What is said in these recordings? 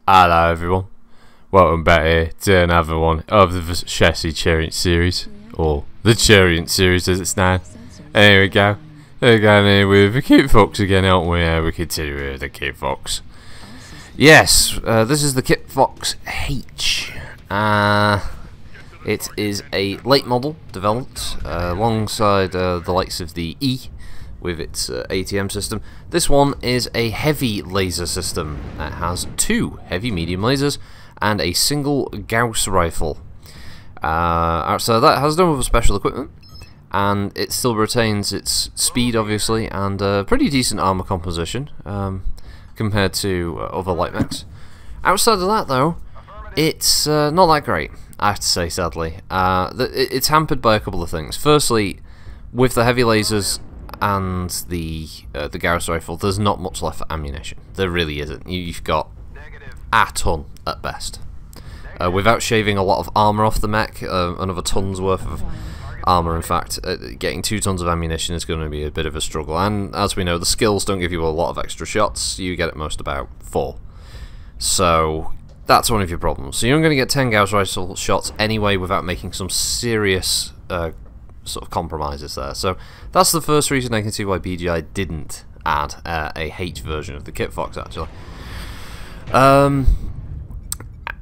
Hello everyone, welcome back here to another one of the Chassis Chariot series, or the Chariot series as it's now. And here we go, we're going here with the Kit Fox again, aren't we? We continue with the Kit Fox. Yes, this is the Kit Fox H. It is a late model developed alongside the likes of the E with its ATM system. This one is a heavy laser system. It has two heavy medium lasers and a single Gauss rifle. So that has no other special equipment, and it still retains its speed obviously, and pretty decent armor composition compared to other light mechs. Outside of that though, it's not that great, I have to say, sadly. It's hampered by a couple of things. Firstly, with the heavy lasers and the Gauss rifle, there's not much left for ammunition. There really isn't. You've got a ton at best. Without shaving a lot of armor off the mech, another ton's worth of armor. In fact, getting 2 tons of ammunition is going to be a bit of a struggle. And as we know, the skills don't give you a lot of extra shots. You get at most about 4. So that's one of your problems. So you're going to get 10 Gauss rifle shots anyway without making some serious sort of compromises there. So that's the first reason I can see why BGI didn't add a H version of the Kit Fox, actually.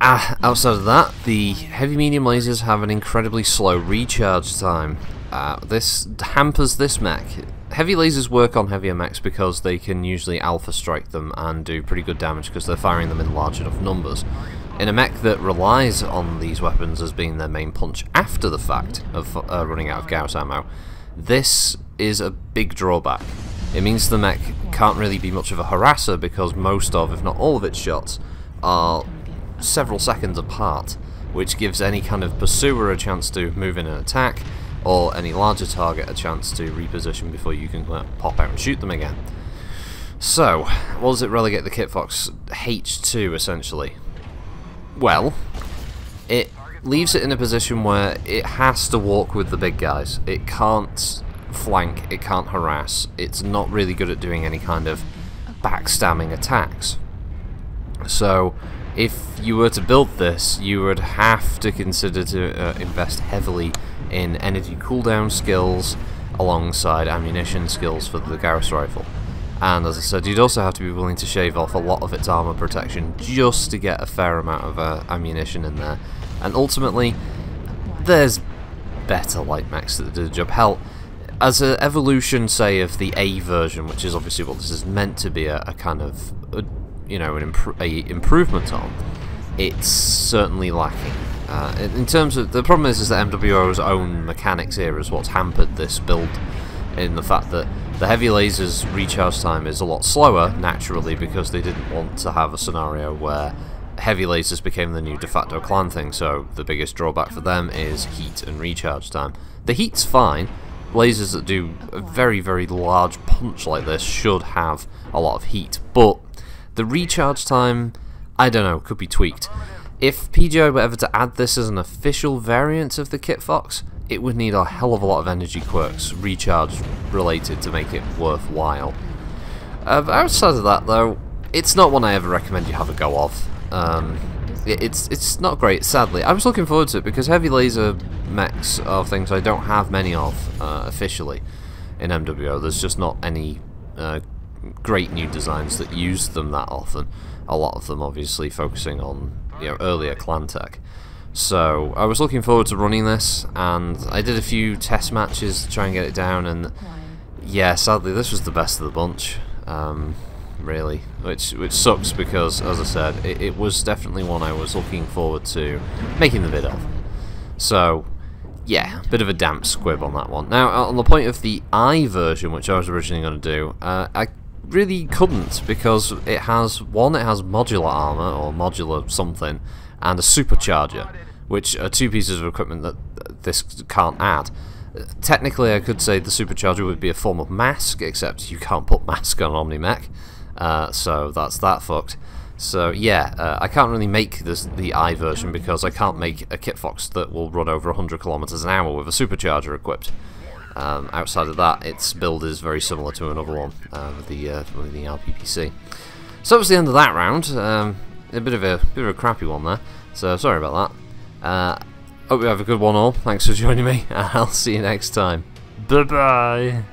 Outside of that, the heavy medium lasers have an incredibly slow recharge time. This hampers this mech. Heavy lasers work on heavier mechs because they can usually alpha strike them and do pretty good damage because they're firing them in large enough numbers. In a mech that relies on these weapons as being their main punch after the fact of running out of Gauss ammo, this is a big drawback. It means the mech can't really be much of a harasser because most of, if not all of its shots, are several seconds apart, which gives any kind of pursuer a chance to move in and attack, or any larger target a chance to reposition before you can pop out and shoot them again. So, what does it relegate the Kit Fox H to, essentially? Well, it leaves it in a position where it has to walk with the big guys. It can't flank, it can't harass, it's not really good at doing any kind of backstabbing attacks. So, if you were to build this, you would have to consider to invest heavily in energy cooldown skills alongside ammunition skills for the Gauss rifle. And as I said, you'd also have to be willing to shave off a lot of its armor protection just to get a fair amount of ammunition in there. And ultimately, there's better light mechs that do the job. Hell, as an evolution, say, of the A version, which is obviously what this is meant to be a kind of, you know, an improvement on, it's certainly lacking. In terms of, the problem is that MWO's own mechanics here is what's hampered this build, in the fact that the heavy lasers recharge time is a lot slower, naturally, because they didn't want to have a scenario where heavy lasers became the new de facto clan thing, so the biggest drawback for them is heat and recharge time. The heat's fine. Lasers that do a very, very large punch like this should have a lot of heat, but the recharge time, I don't know, could be tweaked. If PGI were ever to add this as an official variant of the Kit Fox, it would need a hell of a lot of energy quirks, recharge related, to make it worthwhile. Outside of that though, it's not one I ever recommend you have a go of. It's not great, sadly. I was looking forward to it because heavy laser mechs are things I don't have many of officially in MWO. There's just not any great new designs that use them that often. A lot of them obviously focusing on, you know, earlier clan tech. So I was looking forward to running this, and I did a few test matches to try and get it down, and yeah, sadly this was the best of the bunch, really, which sucks because, as I said, it was definitely one I was looking forward to making the vid of. So yeah, bit of a damp squib on that one. Now, on the point of the I version, which I was originally going to do, I really couldn't, because it has modular armor, or modular something, and a supercharger, which are 2 pieces of equipment that this can't add. Technically, I could say the supercharger would be a form of mask, except you can't put mask on Omni-Mech, so that's that fucked. So yeah, I can't really make the I version because I can't make a Kit Fox that will run over 100 kilometers an hour with a supercharger equipped. Outside of that, its build is very similar to another one, with the RPPC. So that was the end of that round. a bit of a crappy one there. So sorry about that. Hope you have a good one all. Thanks for joining me. I'll see you next time. Bye bye.